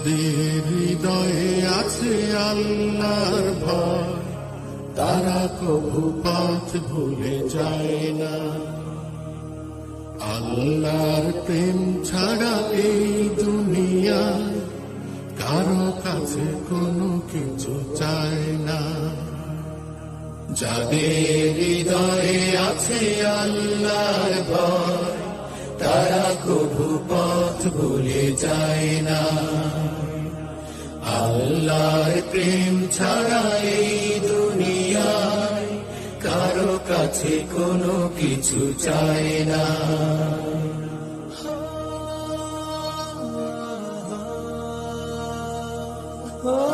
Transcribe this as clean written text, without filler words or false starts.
যাদের হৃদয়ে আছে আল্লাহর ভয়, তারা কভু পথ ভুলে যায় না। আল্লাহর প্রেম ছাড়া এই দুনিয়ায় কারো কাছে কোনো কিছু চায় না। যাদের হৃদয়ে আছে আল্লাহর ভয়, তারা কভু পথ ভুলে যায় না। আল্লাহর প্রেম ছাড়া এই দুনিয়ায় কারো কাছে কোনো কিছু চায় না। Oh